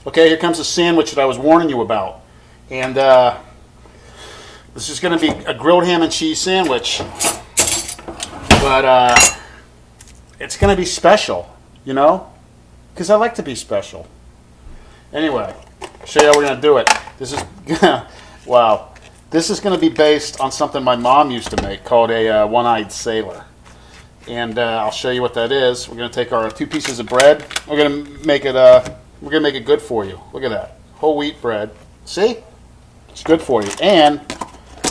Okay, here comes the sandwich that I was warning you about. And this is going to be a grilled ham and cheese sandwich. But it's going to be special, you know? Because I like to be special. Anyway, I'll show you how we're going to do it. This is, wow. This is going to be based on something my mom used to make called a one-eyed sailor. And I'll show you what that is. We're going to take our 2 pieces of bread. We're going to make it good for you. Look at that. Whole wheat bread. See? It's good for you. And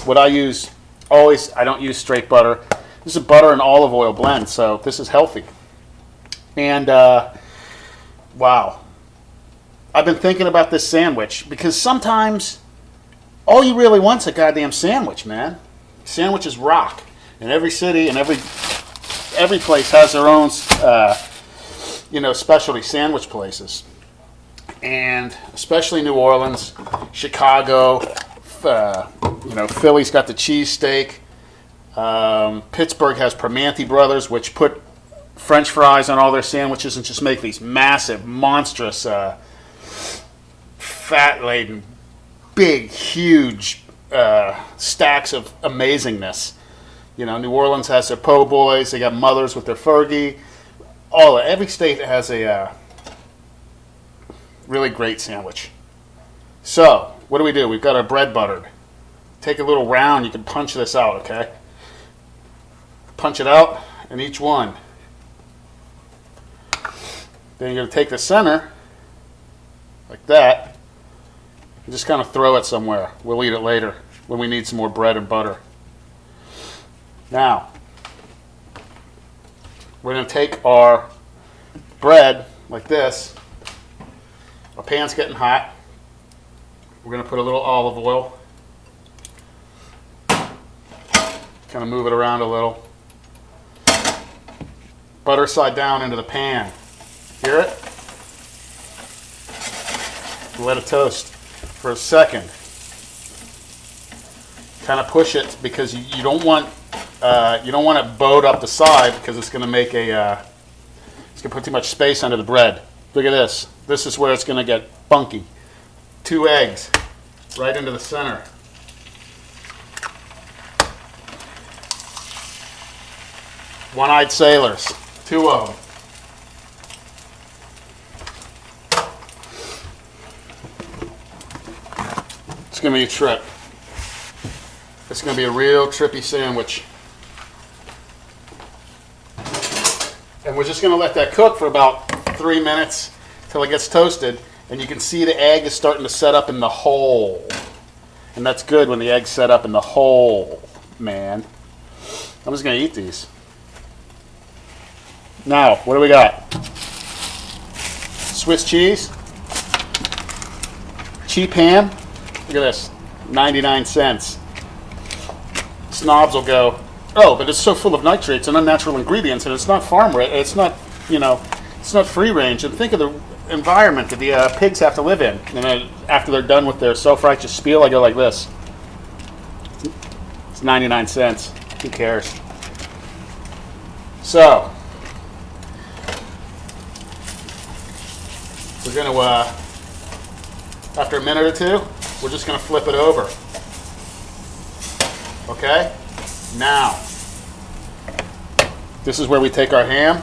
what I use, I don't use straight butter. This is butter and olive oil blend, so this is healthy. And, wow. I've been thinking about this sandwich because sometimes all you really want's a goddamn sandwich, man. Sandwiches rock. And every city and every place has their own, specialty sandwich places. And especially New Orleans, Chicago, Philly's got the cheesesteak. Pittsburgh has Primanti Brothers, which put French fries on all their sandwiches and just make these massive, monstrous, fat-laden, big, huge stacks of amazingness. You know, New Orleans has their po' boys. They got Mothers with their Fergie. Every state has a really great sandwich. So, what do? We've got our bread buttered. Take a little round. You can punch this out, okay? Punch it out, and each one. Then you're going to take the center, like that, and just kind of throw it somewhere. We'll eat it later when we need some more bread and butter. Now, we're going to take our bread like this. Our pan's getting hot. We're going to put a little olive oil. Kind of move it around a little. Butter side down into the pan. Hear it? Let it toast for a second. Kind of push it because you don't want it bowed up the side because it's going to make it's going to put too much space under the bread. Look at this. This is where it's going to get funky. 2 eggs right into the center. One-eyed sailors. 2 of them. It's going to be a trip. It's going to be a real trippy sandwich. And we're just going to let that cook for about 3 minutes till it gets toasted. And you can see the egg is starting to set up in the hole. And that's good when the egg's set up in the hole, man. I'm just going to eat these. Now, what do we got? Swiss cheese. Cheap ham. Look at this. 99 cents. Snobs will go, oh, but it's so full of nitrates and unnatural ingredients, and it's not farm raised. It's not, it's not free range. And think of the environment that the pigs have to live in. And then after they're done with their self-righteous spiel, I go like this. It's 99 cents. Who cares? So, we're going to, after a minute or 2, we're just going to flip it over. Okay? Now, this is where we take our ham.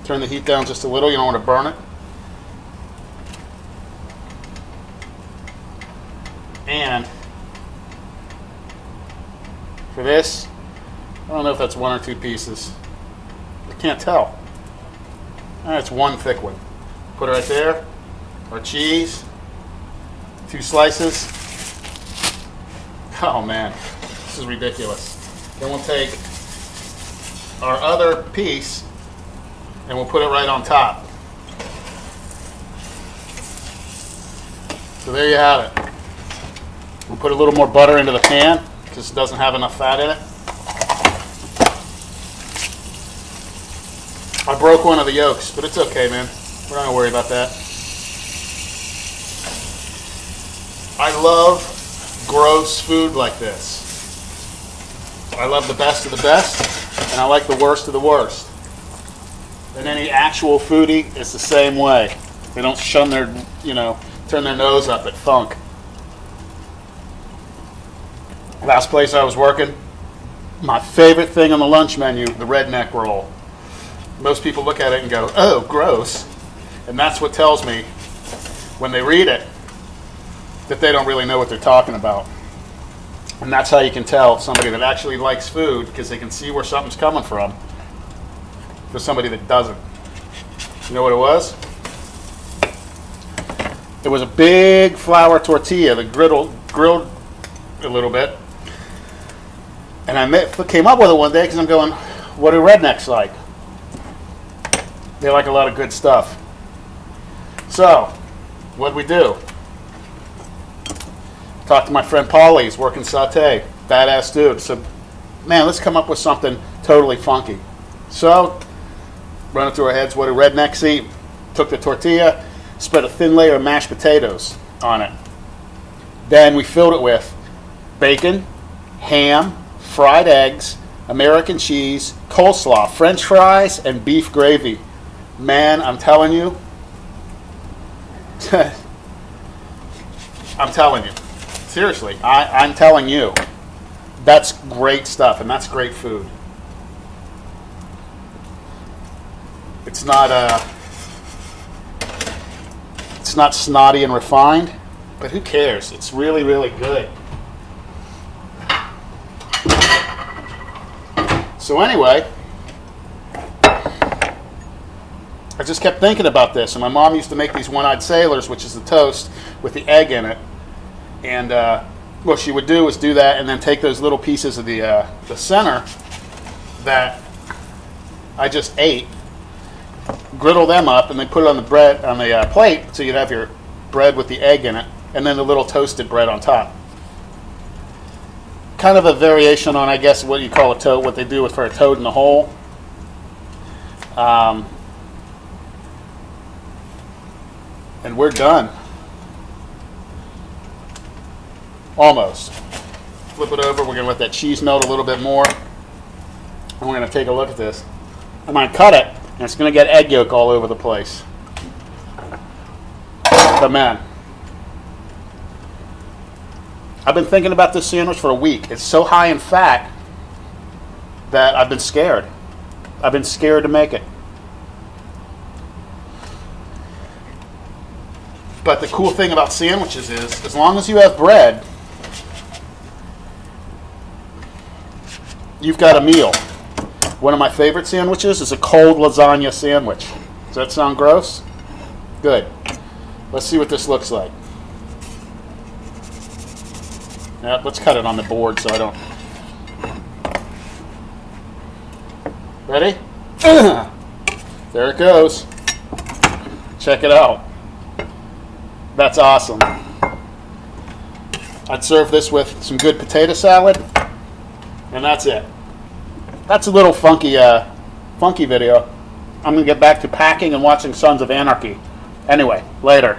Turn the heat down just a little. You don't want to burn it. And for this, I don't know if that's 1 or 2 pieces. I can't tell. That's 1 thick one. Put it right there. Our cheese. 2 slices. Oh man, this is ridiculous. Then we'll take our other piece and we'll put it right on top. So there you have it. We'll put a little more butter into the pan because it doesn't have enough fat in it. I broke one of the yolks, but it's okay, man. We're not going to worry about that. I love gross food like this. I love the best of the best, and I like the worst of the worst. And any actual foodie is the same way. They don't shun their, turn their nose up at funk. Last place I was working, my favorite thing on the lunch menu, the redneck roll. Most people look at it and go, oh, gross. And that's what tells me, when they read it, that they don't really know what they're talking about. And that's how you can tell somebody that actually likes food, because they can see where something's coming from, for somebody that doesn't. You know what it was? It was a big flour tortilla, the grilled a little bit. And I came up with it one day because I'm going, what do rednecks like? They like a lot of good stuff. So, what'd we do? Talked to my friend Paulie, he's working Sauté. Badass dude. So, man, let's come up with something totally funky. So, running through our heads, what do rednecks eat? Took the tortilla, spread a thin layer of mashed potatoes on it. Then we filled it with bacon, ham, fried eggs, American cheese, coleslaw, French fries, and beef gravy. Man, I'm telling you, I'm telling you, seriously, I'm telling you, that's great stuff, and that's great food. It's not snotty and refined, but who cares? It's really, really good. So anyway, I just kept thinking about this, and my mom used to make these one-eyed sailors, which is the toast with the egg in it. And what she would do is do that, and then take those little pieces of the center that I just ate, griddle them up, and then put it on the bread on the plate, so you'd have your bread with the egg in it, and then the little toasted bread on top. Kind of a variation on, I guess, what you call a toad, what they do for a toad in the hole. And we're done. Almost. Flip it over. We're going to let that cheese melt a little bit more. And we're going to take a look at this. I'm going to cut it, and it's going to get egg yolk all over the place. But man, I've been thinking about this sandwich for a week. It's so high in fat that I've been scared. I've been scared to make it. But the cool thing about sandwiches is, as long as you have bread, you've got a meal. One of my favorite sandwiches is a cold lasagna sandwich. Does that sound gross? Good. Let's see what this looks like. Yeah, let's cut it on the board so I don't... Ready? There it goes. Check it out. That's awesome. I'd serve this with some good potato salad, and that's it. That's a little funky video. I'm going to get back to packing and watching Sons of Anarchy. Anyway, later.